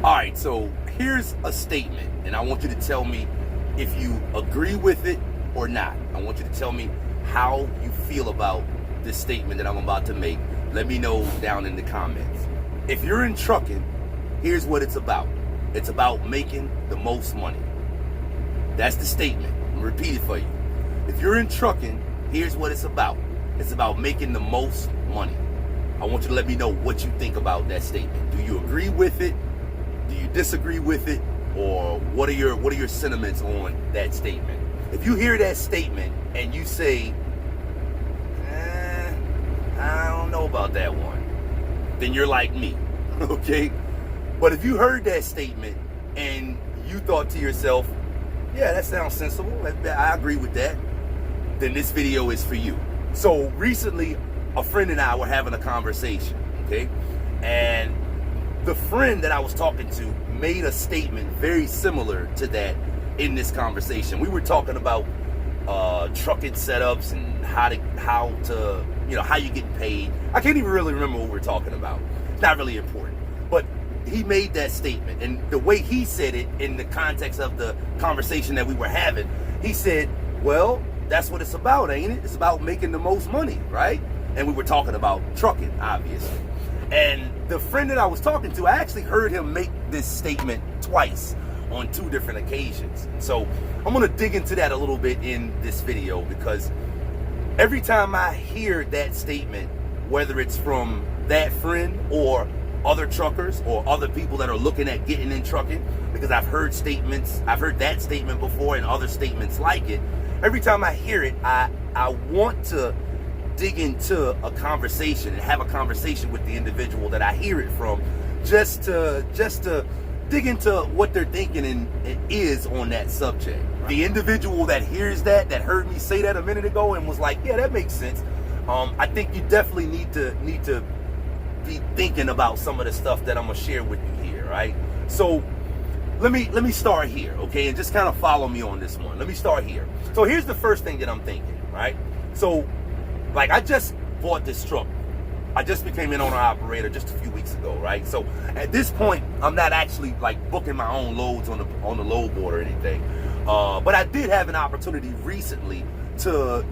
All right, so here's a statement, and I want you to tell me if you agree with it or not. I want you to tell me how you feel about this statement that I'm about to make. Let me know down in the comments. If you're in trucking, here's what it's about. It's about making the most money. That's the statement. I'm gonna repeat it for you. If you're in trucking, here's what it's about. It's about making the most money. I want you to let me know what you think about that statement. Do you agree with it? Do you disagree with it? Or what are your sentiments on that statement? If you hear that statement and you say, I don't know about that one, then you're like me, okay? But if you heard that statement and you thought to yourself, yeah, that sounds sensible, I agree with that, then this video is for you. So recently, a friend and I were having a conversation, okay? And the friend that I was talking to made a statement very similar to that in this conversation. We were talking about trucking setups and how you get paid. I can't even really remember what we were talking about. It's not really important. But he made that statement, and the way he said it in the context of the conversation that we were having, he said, well, that's what it's about, ain't it? It's about making the most money, right? And we were talking about trucking, obviously. And the friend that I was talking to, I actually heard him make this statement twice on two different occasions. So I'm gonna dig into that a little bit in this video, because every time I hear that statement, whether it's from that friend or other truckers or other people that are looking at getting in trucking, because I've heard that statement before and other statements like it. Every time I hear it, I want to dig into a conversation and have a conversation with the individual that I hear it from, just to dig into what they're thinking and is on that subject. The individual that hears that heard me say that a minute ago and was like, yeah, that makes sense. I think you definitely need to be thinking about some of the stuff that I'm gonna share with you here, right? So let me start here, okay? And just kind of follow me on this one. Let me start here. So here's the first thing that I'm thinking, right? So, like, I just bought this truck. I just became an owner operator just a few weeks ago, right? So at this point, I'm not actually like booking my own loads on the load board or anything. But I did have an opportunity recently to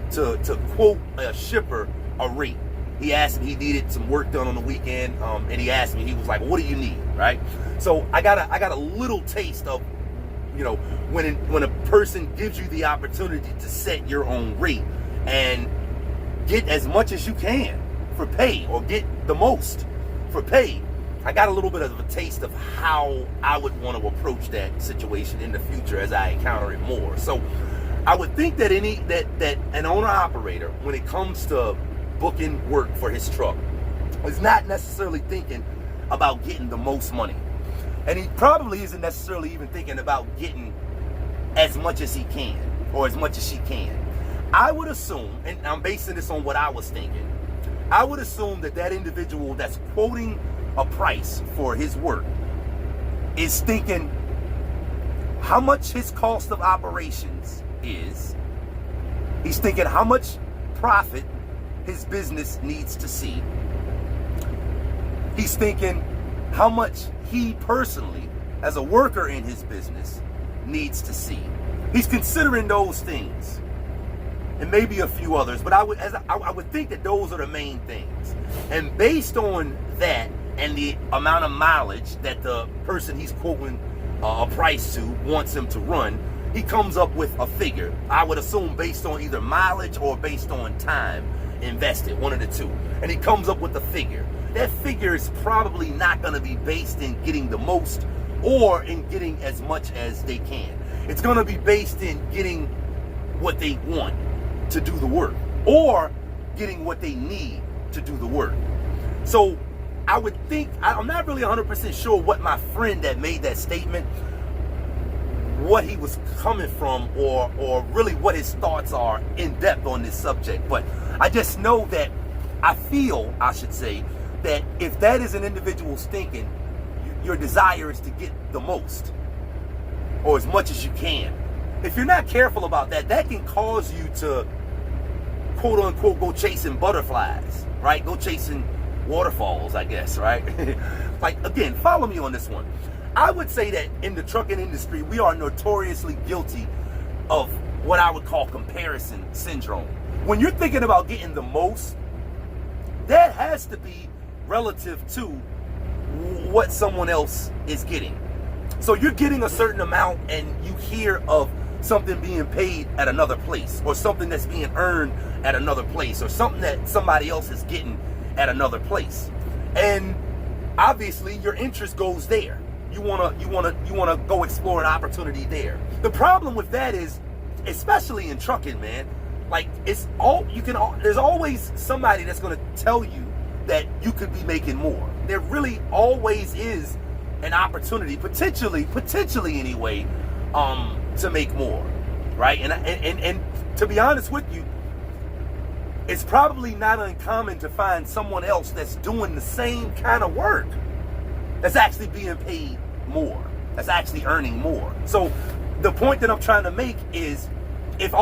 quote a shipper a rate. He asked me, he needed some work done on the weekend, and he asked me, he was like, what do you need, right? So I got a little taste of, when a person gives you the opportunity to set your own rate and get as much as you can for pay, or get the most for pay. I got a little bit of a taste of how I would want to approach that situation in the future as I encounter it more. So I would think that that an owner operator, when it comes to booking work for his truck, is not necessarily thinking about getting the most money. And he probably isn't necessarily even thinking about getting as much as he can or as much as she can. I would assume, and I'm basing this on what I was thinking, I would assume that individual that's quoting a price for his work is thinking how much his cost of operations is. He's thinking how much profit his business needs to see. He's thinking how much he personally, as a worker in his business, needs to see. He's considering those things, and maybe a few others, but I would think that those are the main things. And based on that and the amount of mileage that the person he's quoting a price to wants him to run, he comes up with a figure. I would assume based on either mileage or based on time invested, one of the two. And he comes up with a figure. That figure is probably not going to be based in getting the most or in getting as much as they can. It's going to be based in getting what they want to do the work, or getting what they need to do the work. So I would think, I'm not really 100% sure what my friend that made that statement, what he was coming from, or really what his thoughts are in depth on this subject. But I just know that I should say, that if that is an individual's thinking, your desire is to get the most or as much as you can. If you're not careful about that, that can cause you to, quote unquote, go chasing butterflies, right? Go chasing waterfalls, I guess, right? Like, again, follow me on this one. I would say that in the trucking industry, we are notoriously guilty of what I would call comparison syndrome. When you're thinking about getting the most, that has to be relative to what someone else is getting. So you're getting a certain amount and you hear of something being paid at another place, or something that's being earned at another place, or something that somebody else is getting at another place. And obviously your interest goes there. You wanna go explore an opportunity there. The problem with that is, especially in trucking, man, like there's always somebody that's gonna tell you that you could be making more. There really always is an opportunity, potentially anyway, to make more, right? And to be honest with you, it's probably not uncommon to find someone else that's doing the same kind of work that's actually being paid more, that's actually earning more. So the point that I'm trying to make is, if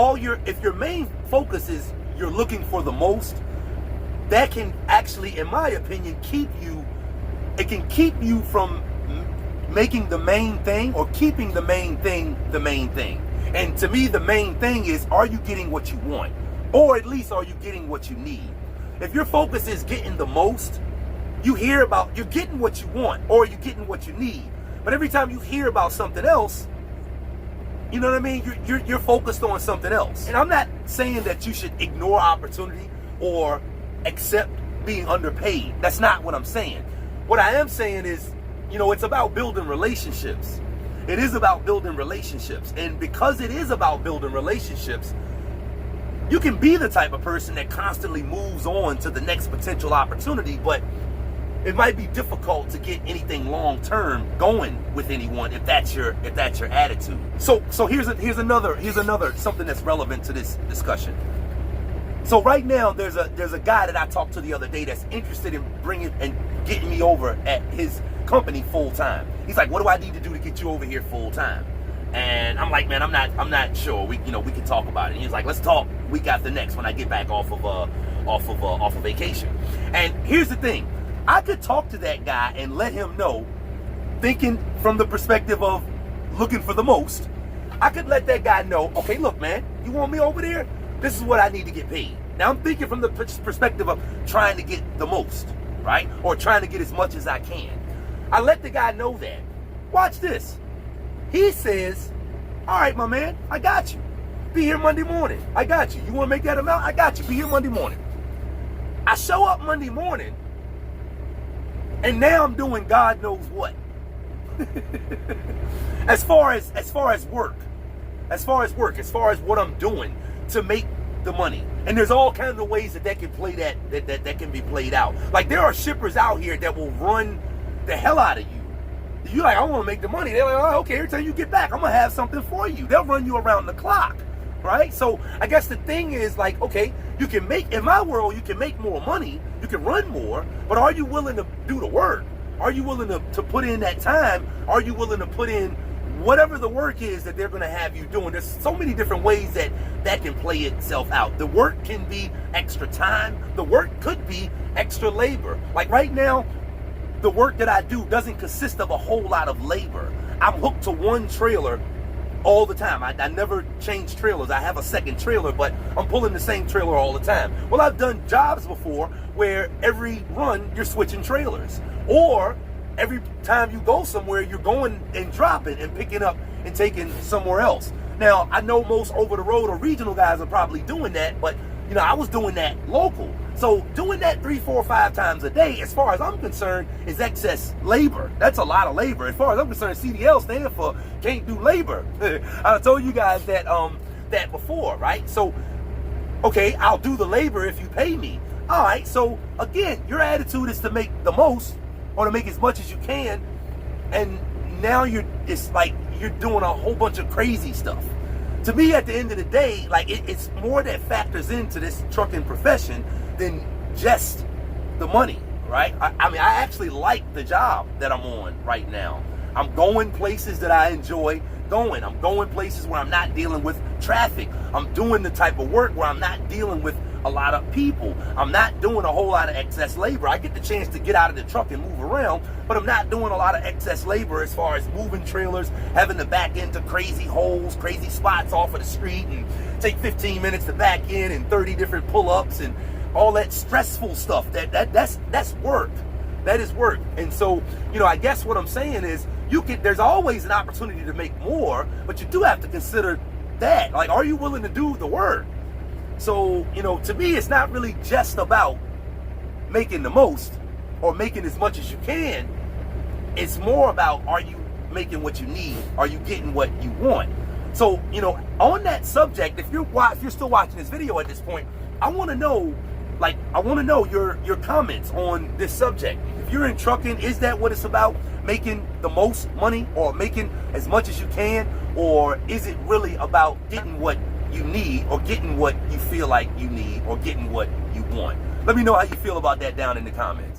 your main focus is you're looking for the most, that can actually, in my opinion, keep you from making the main thing, or keeping the main thing the main thing. And to me, the main thing is, are you getting what you want? Or at least, are you getting what you need? If your focus is getting the most, you're getting what you want, or you're getting what you need. But every time you hear about something else, you know what I mean? You're focused on something else. And I'm not saying that you should ignore opportunity or accept being underpaid. That's not what I'm saying. What I am saying is, it's about building relationships. It is about building relationships. And because it is about building relationships, you can be the type of person that constantly moves on to the next potential opportunity, but it might be difficult to get anything long term going with anyone if that's your attitude. So here's another something that's relevant to this discussion. So right now there's a guy that I talked to the other day that's interested in bringing and getting me over at his company full time. He's like, "What do I need to do to get you over here full time?" And I'm like, "Man, I'm not sure. We can talk about it." And he's like, "Let's talk week after next when I get back off of vacation." And here's the thing. I could talk to that guy and let him know, thinking from the perspective of looking for the most, I could let that guy know, okay, look, man, you want me over there? This is what I need to get paid. Now I'm thinking from the perspective of trying to get the most, right? Or trying to get as much as I can. I let the guy know that. Watch this. He says, "All right, my man, I got you. Be here Monday morning. I got you. You want to make that amount? I got you. Be here Monday morning." I show up Monday morning, and now I'm doing God knows what. as far as what I'm doing to make the money. And there's all kinds of ways that can play that can be played out. Like, there are shippers out here that will run the hell out of you. You're like, "I want to make the money." They're like, "Oh, okay, every time you get back, I'm gonna have something for you." They'll run you around the clock, right? So I guess the thing is, like, okay, you can make, in my world, you can make more money, you can run more, but are you willing to do the work? Are you willing to put in that time? Are you willing to put in whatever the work is that they're going to have you doing? There's so many different ways that can play itself out. The work can be extra time. The work could be extra labor. Like right now, the work that I do doesn't consist of a whole lot of labor. I'm hooked to one trailer all the time. I never change trailers. I have a second trailer, but I'm pulling the same trailer all the time. Well, I've done jobs before where every run you're switching trailers, or every time you go somewhere, you're going and dropping and picking up and taking somewhere else. Now, I know most over-the-road or regional guys are probably doing that, but I was doing that local. So doing that 3, 4, 5 times a day, as far as I'm concerned, is excess labor. That's a lot of labor. As far as I'm concerned, CDL stands for can't do labor. I told you guys that before, right? So, okay, I'll do the labor if you pay me. All right, so again, your attitude is to make the most, or to make as much as you can, and now it's like you're doing a whole bunch of crazy stuff. To me, at the end of the day, like it's more that factors into this trucking profession than just the money, right? I mean, I actually like the job that I'm on right now. I'm going places that I enjoy going. I'm going places where I'm not dealing with traffic. I'm doing the type of work where I'm not dealing with a lot of people. I'm not doing a whole lot of excess labor. I get the chance to get out of the truck and move around, but I'm not doing a lot of excess labor as far as moving trailers, having to back into crazy holes, crazy spots off of the street, and take 15 minutes to back in and 30 different pull-ups and all that stressful stuff. That's work. That is work. And so, I guess what I'm saying is there's always an opportunity to make more, but you do have to consider that. Like, are you willing to do the work? So, to me, it's not really just about making the most or making as much as you can. It's more about, are you making what you need? Are you getting what you want? So, on that subject, if you're still watching this video at this point, I want to know your comments on this subject. If you're in trucking, is that what it's about? Making the most money or making as much as you can? Or is it really about getting what you need or getting what you feel like you need or getting what you want? Let me know how you feel about that down in the comments.